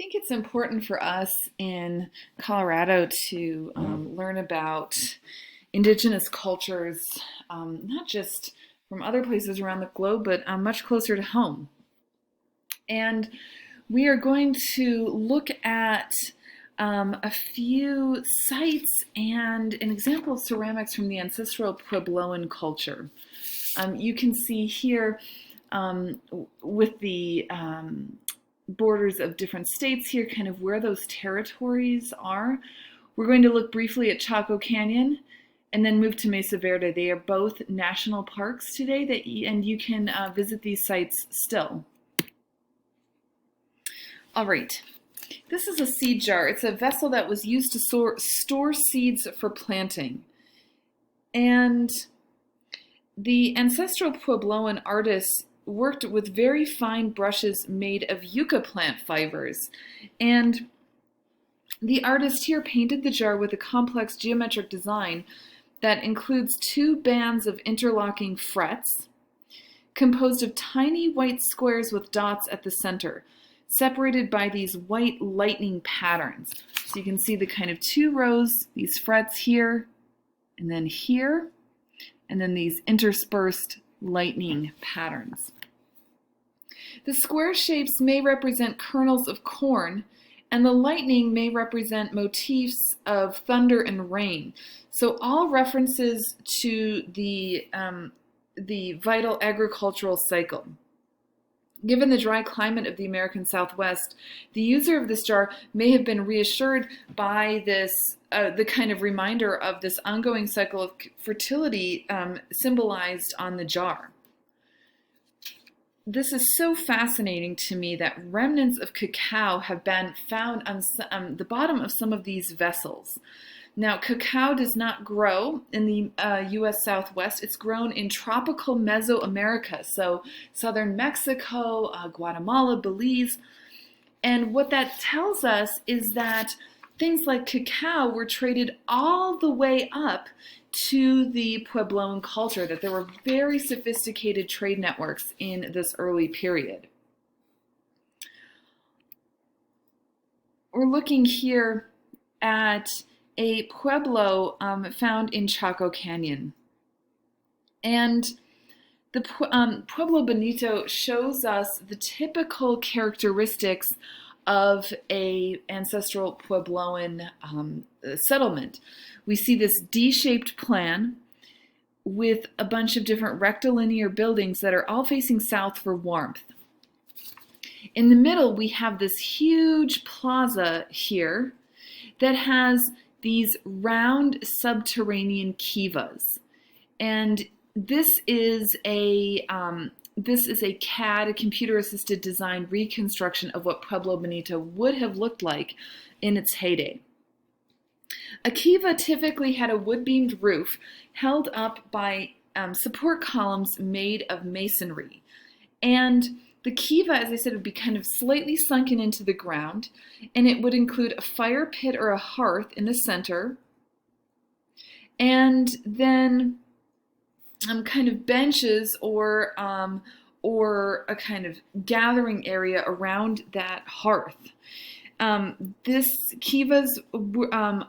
think it's important for us in Colorado to learn about indigenous cultures, not just from other places around the globe, but much closer to home. And we are going to look at a few sites and an example of ceramics from the ancestral Puebloan culture. You can see here with the borders of different states here, kind of where those territories are. We're going to look briefly at Chaco Canyon and then move to Mesa Verde. They are both national parks today, and you can visit these sites still. All right, this is a seed jar. It's a vessel that was used to store seeds for planting. And the ancestral Puebloan artists worked with very fine brushes made of yucca plant fibers. And the artist here painted the jar with a complex geometric design that includes two bands of interlocking frets composed of tiny white squares with dots at the center, separated by these white lightning patterns. So you can see the kind of two rows, these frets here, and then here, and then these interspersed lightning patterns. The square shapes may represent kernels of corn, and the lightning may represent motifs of thunder and rain. So all references to the vital agricultural cycle. Given the dry climate of the American Southwest, the user of this jar may have been reassured by this, the kind of reminder of this ongoing cycle of fertility symbolized on the jar. This is so fascinating to me that remnants of cacao have been found on the bottom of some of these vessels. Now, cacao does not grow in the U.S. Southwest. It's grown in tropical Mesoamerica, so southern Mexico, Guatemala, Belize. And what that tells us is that things like cacao were traded all the way up to the Puebloan culture, that there were very sophisticated trade networks in this early period. We're looking here at a pueblo found in Chaco Canyon. And the Pueblo Bonito shows us the typical characteristics of an ancestral Puebloan settlement. We see this D-shaped plan with a bunch of different rectilinear buildings that are all facing south for warmth. In the middle, we have this huge plaza here that has these round subterranean kivas. And this is a CAD, a computer-assisted design reconstruction of what Pueblo Bonito would have looked like in its heyday. A kiva typically had a wood-beamed roof held up by support columns made of masonry. And the kiva, as I said, would be kind of slightly sunken into the ground, and it would include a fire pit or a hearth in the center, and then kind of benches or a kind of gathering area around that hearth. This kivas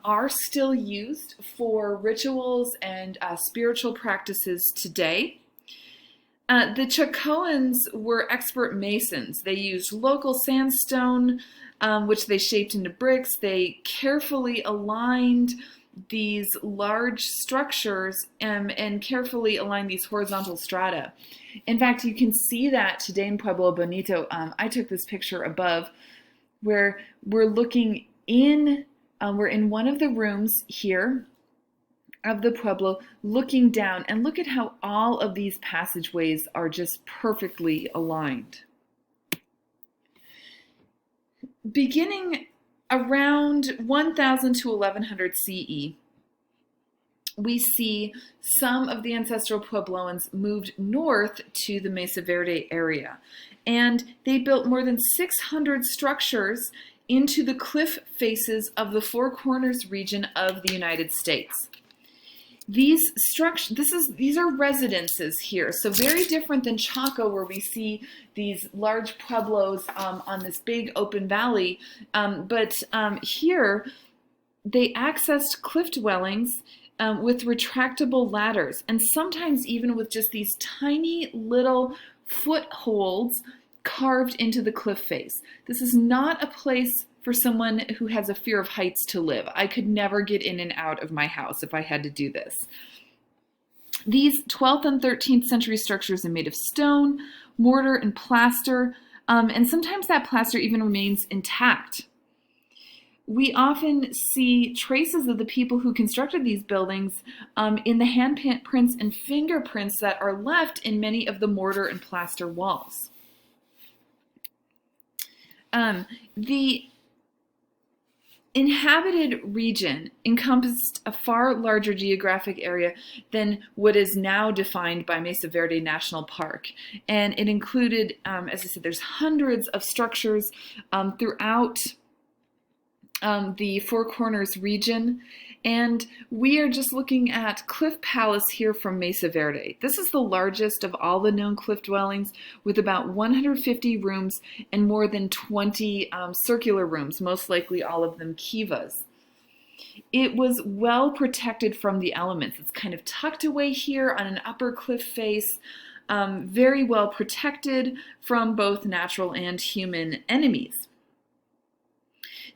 are still used for rituals and spiritual practices today. The Chacoans were expert masons. They used local sandstone, which they shaped into bricks. They carefully aligned these large structures and carefully aligned these horizontal strata. In fact, you can see that today in Pueblo Bonito. I took this picture above where we're looking in, we're in one of the rooms here of the Pueblo, looking down, and look at how all of these passageways are just perfectly aligned. Beginning around 1000 to 1100 CE, we see some of the ancestral Puebloans moved north to the Mesa Verde area, and they built more than 600 structures into the cliff faces of the Four Corners region of the United States. These structures, these are residences here, so very different than Chaco, where we see these large pueblos on this big open valley. But here, they accessed cliff dwellings with retractable ladders, and sometimes even with just these tiny little footholds carved into the cliff face. This is not a place for someone who has a fear of heights to live. I could never get in and out of my house if I had to do this. These 12th and 13th century structures are made of stone, mortar, and plaster, and sometimes that plaster even remains intact. We often see traces of the people who constructed these buildings in the handprints and fingerprints that are left in many of the mortar and plaster walls. The inhabited region encompassed a far larger geographic area than what is now defined by Mesa Verde National Park. And it included, as I said, there's hundreds of structures throughout the Four Corners region. And we are just looking at Cliff Palace here from Mesa Verde. This is the largest of all the known cliff dwellings, with about 150 rooms and more than 20 circular rooms, most likely all of them kivas. It was well protected from the elements. It's kind of tucked away here on an upper cliff face, very well protected from both natural and human enemies.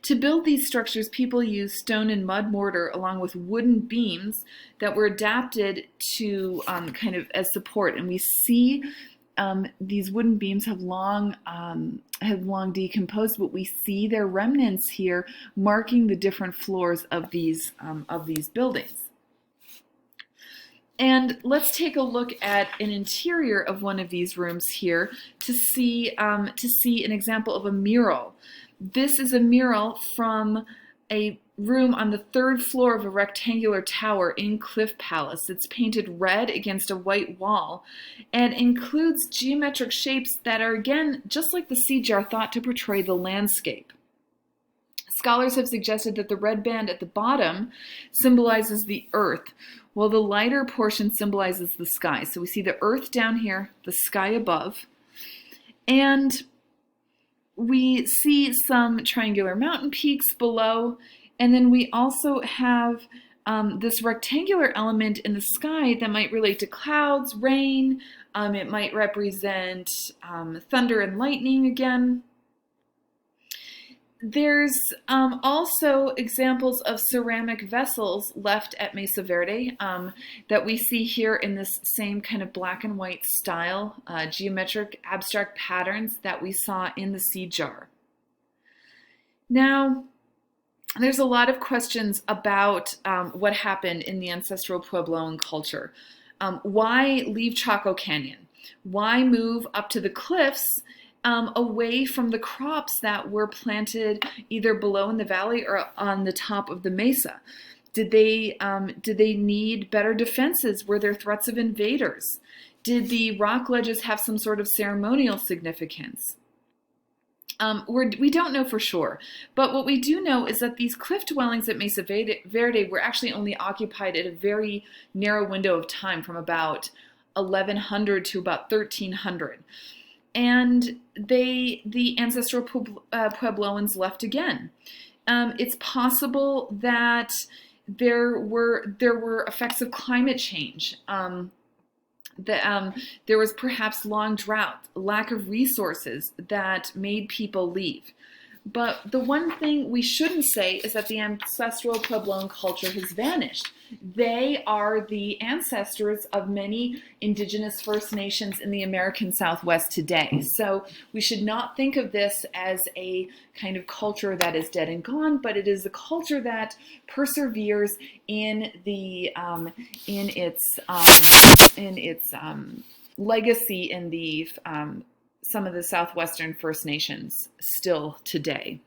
To build these structures, people used stone and mud mortar along with wooden beams that were adapted to kind of as support. And we see these wooden beams have long decomposed, but we see their remnants here marking the different floors of these buildings. And let's take a look at an interior of one of these rooms here to see an example of a mural. This is a mural from a room on the 3rd floor of a rectangular tower in Cliff Palace. It's painted red against a white wall and includes geometric shapes that are, again, just like the sea jar, thought to portray the landscape. Scholars have suggested that the red band at the bottom symbolizes the earth, while the lighter portion symbolizes the sky. So we see the earth down here, the sky above, and we see some triangular mountain peaks below, and then we also have this rectangular element in the sky that might relate to clouds, rain. It might represent thunder and lightning again. There's also examples of ceramic vessels left at Mesa Verde that we see here in this same kind of black and white style, geometric abstract patterns that we saw in the sea jar. Now, there's a lot of questions about what happened in the ancestral Puebloan culture. Why leave Chaco Canyon? Why move up to the cliffs away from the crops that were planted either below in the valley or on the top of the mesa? Did they need better defenses? Were there threats of invaders? Did the rock ledges have some sort of ceremonial significance? We don't know for sure, but what we do know is that these cliff dwellings at Mesa Verde were actually only occupied at a very narrow window of time, from about 1100 to about 1300. And the ancestral Puebloans left again. It's possible that there were effects of climate change. There was perhaps long drought, lack of resources that made people leave. But the one thing we shouldn't say is that the ancestral Puebloan culture has vanished. They are the ancestors of many indigenous First Nations in the American Southwest today. So we should not think of this as a kind of culture that is dead and gone, but it is a culture that perseveres in its legacy in the some of the Southwestern First Nations still today.